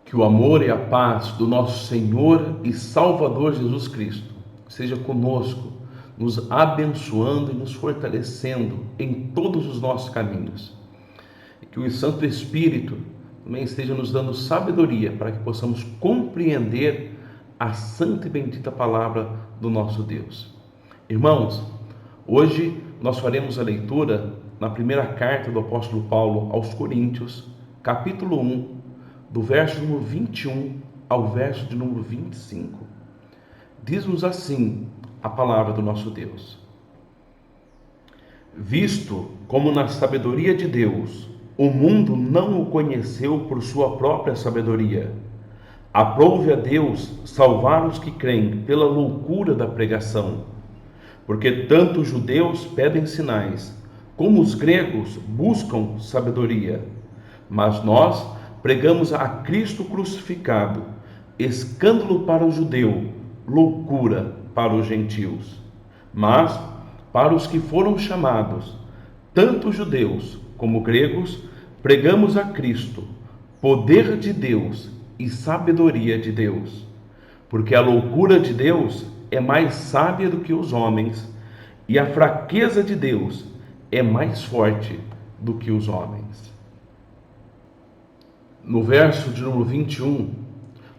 Que o amor e a paz do nosso Senhor e Salvador Jesus Cristo seja conosco, nos abençoando e nos fortalecendo em todos os nossos caminhos. E que o Santo Espírito também esteja nos dando sabedoria para que possamos compreender a santa e bendita palavra do nosso Deus. Irmãos, hoje nós faremos a leitura na primeira carta do apóstolo Paulo aos Coríntios, capítulo 1, do verso número 21 ao verso de número 25. Diz-nos assim a palavra do nosso Deus: visto como na sabedoria de Deus o mundo não o conheceu por sua própria sabedoria, aprove a Deus salvar os que creem pela loucura da pregação, porque tanto os judeus pedem sinais, como os gregos buscam sabedoria, mas nós pregamos a Cristo crucificado, escândalo para o judeu, loucura para os gentios. Mas, para os que foram chamados, tanto judeus como gregos, pregamos a Cristo, poder de Deus e sabedoria de Deus. Porque a loucura de Deus é mais sábia do que os homens, e a fraqueza de Deus é mais forte do que os homens. No verso de número 21,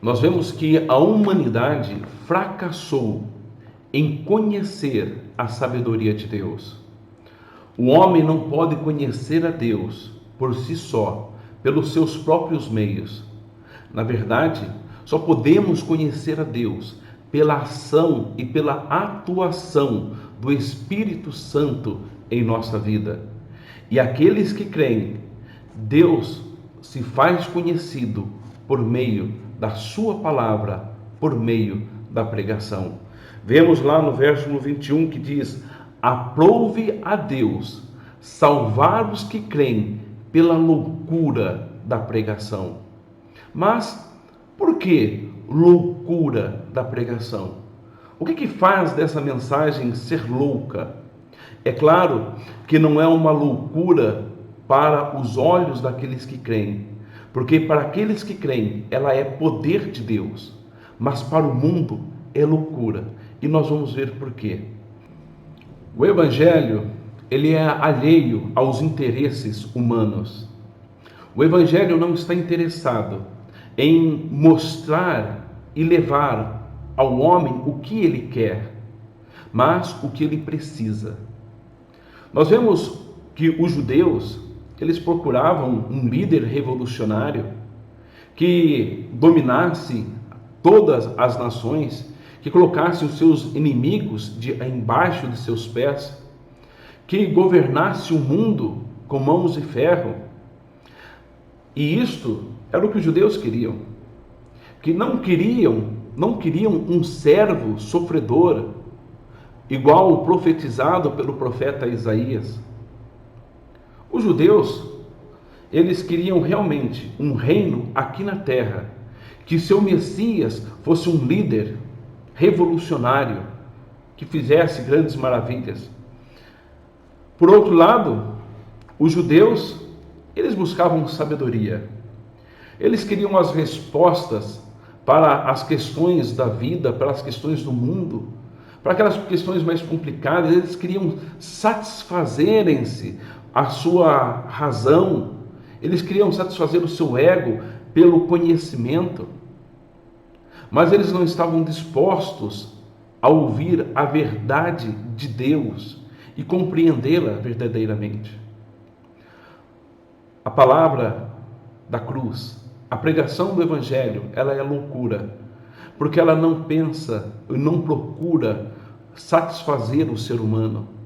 nós vemos que a humanidade fracassou em conhecer a sabedoria de Deus. O homem não pode conhecer a Deus por si só, pelos seus próprios meios. Na verdade, só podemos conhecer a Deus pela ação e pela atuação do Espírito Santo em nossa vida. E aqueles que creem, Deus se faz conhecido por meio da sua palavra, por meio da pregação. Vemos lá no verso 21 que diz: aprove a Deus salvar os que creem pela loucura da pregação. Mas por que loucura da pregação? O que faz dessa mensagem ser louca? É claro que não é uma loucura para os olhos daqueles que creem, porque para aqueles que creem ela é poder de Deus, mas para o mundo é loucura, e nós vamos ver por quê. O Evangelho, ele é alheio aos interesses humanos. O Evangelho não está interessado em mostrar e levar ao homem o que ele quer, mas o que ele precisa. Nós vemos que os judeus, eles procuravam um líder revolucionário que dominasse todas as nações, que colocasse os seus inimigos embaixo de seus pés, que governasse o mundo com mãos de ferro. E isto era o que os judeus queriam, que não queriam um servo sofredor, igual o profetizado pelo profeta Isaías. Os judeus, eles queriam realmente um reino aqui na terra, que seu Messias fosse um líder revolucionário, que fizesse grandes maravilhas. Por outro lado, os judeus, eles buscavam sabedoria. Eles queriam as respostas para as questões da vida, para as questões do mundo, para aquelas questões mais complicadas. Eles queriam satisfazerem-se a sua razão, eles queriam satisfazer o seu ego pelo conhecimento, mas eles não estavam dispostos a ouvir a verdade de Deus e compreendê-la verdadeiramente. A palavra da cruz, a pregação do Evangelho, ela é loucura, porque ela não pensa e não procura satisfazer o ser humano.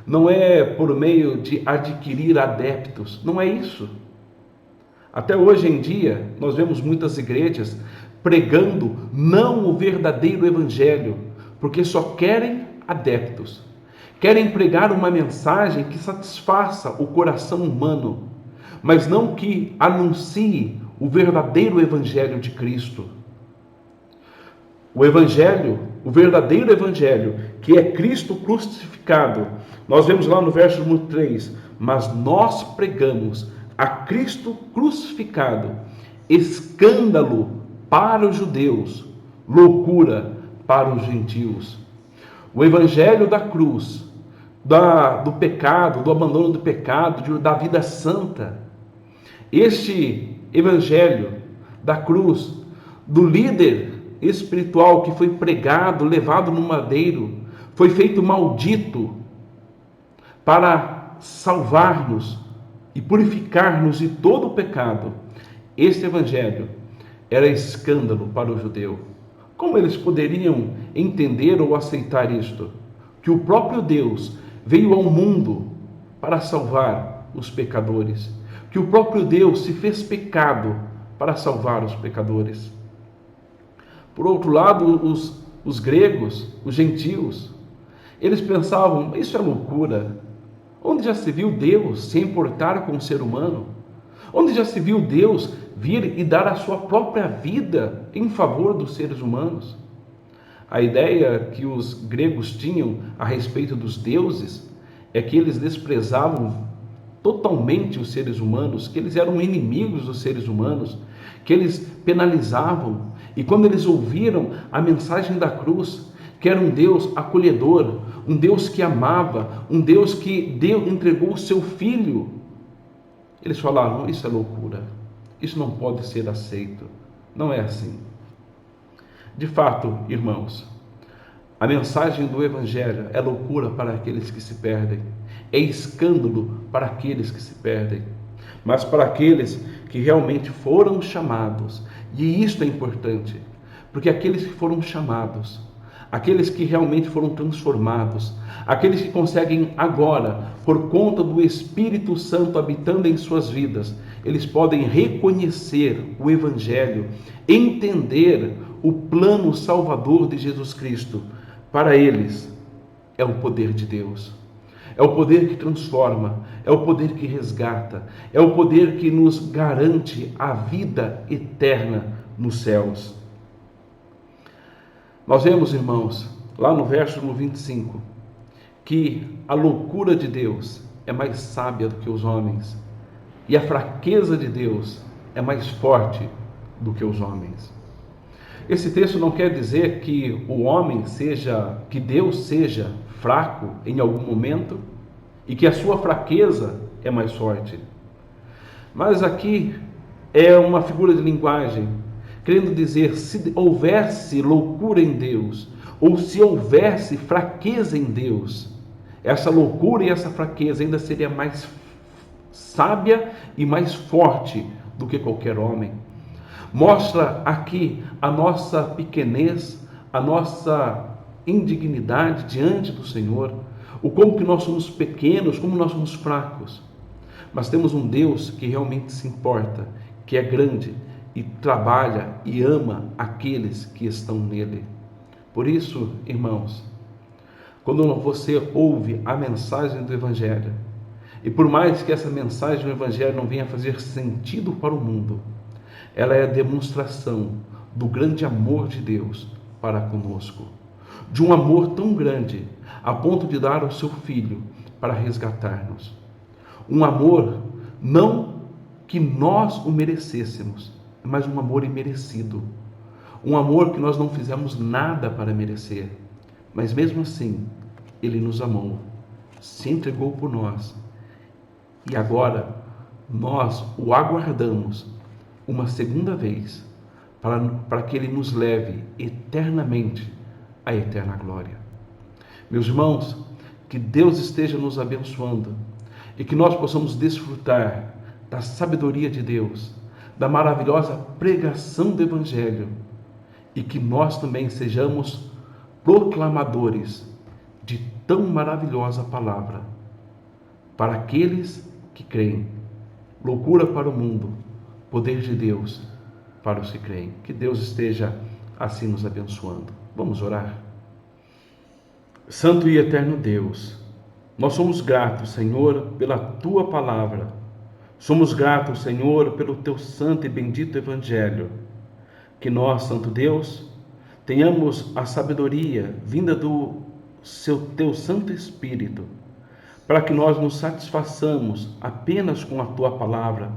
Não é por meio de adquirir adeptos, não é isso. Até hoje em dia, nós vemos muitas igrejas pregando não o verdadeiro evangelho, porque só querem adeptos. Querem pregar uma mensagem que satisfaça o coração humano, mas não que anuncie o verdadeiro evangelho de Cristo. O evangelho, o verdadeiro evangelho, que é Cristo crucificado. Nós vemos lá no verso número 3, mas nós pregamos a Cristo crucificado, escândalo para os judeus, loucura para os gentios. O evangelho da cruz, do pecado, do abandono do pecado, da vida santa. Este evangelho da cruz, do líder espiritual que foi pregado, levado no madeiro, foi feito maldito para salvar-nos e purificar-nos de todo o pecado. Este evangelho era escândalo para o judeu. Como eles poderiam entender ou aceitar isto? Que o próprio Deus veio ao mundo para salvar os pecadores. Que o próprio Deus se fez pecado para salvar os pecadores. Por outro lado, os gregos, os gentios, eles pensavam, isso é loucura. Onde já se viu Deus se importar com o ser humano? Onde já se viu Deus vir e dar a sua própria vida em favor dos seres humanos? A ideia que os gregos tinham a respeito dos deuses é que eles desprezavam totalmente os seres humanos, que eles eram inimigos dos seres humanos, que eles penalizavam. E quando eles ouviram a mensagem da cruz, que era um Deus acolhedor, um Deus que amava, um Deus que entregou o seu filho, eles falaram, isso é loucura, isso não pode ser aceito, não é assim. De fato, irmãos, a mensagem do Evangelho é loucura para aqueles que se perdem, é escândalo para aqueles que se perdem, mas para aqueles que realmente foram chamados, e isto é importante, porque aqueles que foram chamados, aqueles que realmente foram transformados, aqueles que conseguem agora, por conta do Espírito Santo habitando em suas vidas, eles podem reconhecer o Evangelho, entender o plano salvador de Jesus Cristo. Para eles, é o poder de Deus. É o poder que transforma, é o poder que resgata, é o poder que nos garante a vida eterna nos céus. Nós vemos, irmãos, lá no verso 25, que a loucura de Deus é mais sábia do que os homens e a fraqueza de Deus é mais forte do que os homens. Esse texto não quer dizer que que Deus seja fraco em algum momento e que a sua fraqueza é mais forte. Mas aqui é uma figura de linguagem, querendo dizer, se houvesse loucura em Deus, ou se houvesse fraqueza em Deus, essa loucura e essa fraqueza ainda seria mais sábia e mais forte do que qualquer homem. Mostra aqui a nossa pequenez, a nossa indignidade diante do Senhor, o como que nós somos pequenos, como nós somos fracos. Mas temos um Deus que realmente se importa, que é grande e trabalha e ama aqueles que estão nele. Por isso, irmãos, quando você ouve a mensagem do Evangelho, e por mais que essa mensagem do Evangelho não venha fazer sentido para o mundo, ela é a demonstração do grande amor de Deus para conosco. De um amor tão grande, a ponto de dar o seu Filho para resgatar-nos. Um amor não que nós o merecêssemos, mas um amor imerecido. Um amor que nós não fizemos nada para merecer. Mas mesmo assim, Ele nos amou, se entregou por nós. E agora, nós o aguardamos uma segunda vez, para que Ele nos leve eternamente à eterna glória. Meus irmãos, que Deus esteja nos abençoando e que nós possamos desfrutar da sabedoria de Deus, da maravilhosa pregação do Evangelho e que nós também sejamos proclamadores de tão maravilhosa palavra para aqueles que creem. Loucura para o mundo, poder de Deus para os que creem. Que Deus esteja assim nos abençoando. Vamos orar. Santo e eterno Deus, nós somos gratos, Senhor, pela Tua palavra. Somos gratos, Senhor, pelo Teu santo e bendito Evangelho. Que nós, Santo Deus, tenhamos a sabedoria vinda do Teu Santo Espírito, para que nós nos satisfaçamos apenas com a Tua palavra,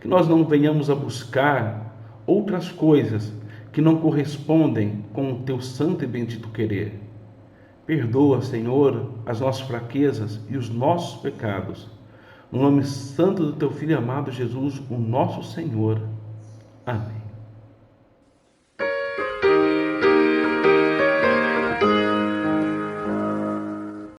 que nós não venhamos a buscar outras coisas que não correspondem com o teu santo e bendito querer. Perdoa, Senhor, as nossas fraquezas e os nossos pecados. No nome santo do teu Filho amado Jesus, o nosso Senhor.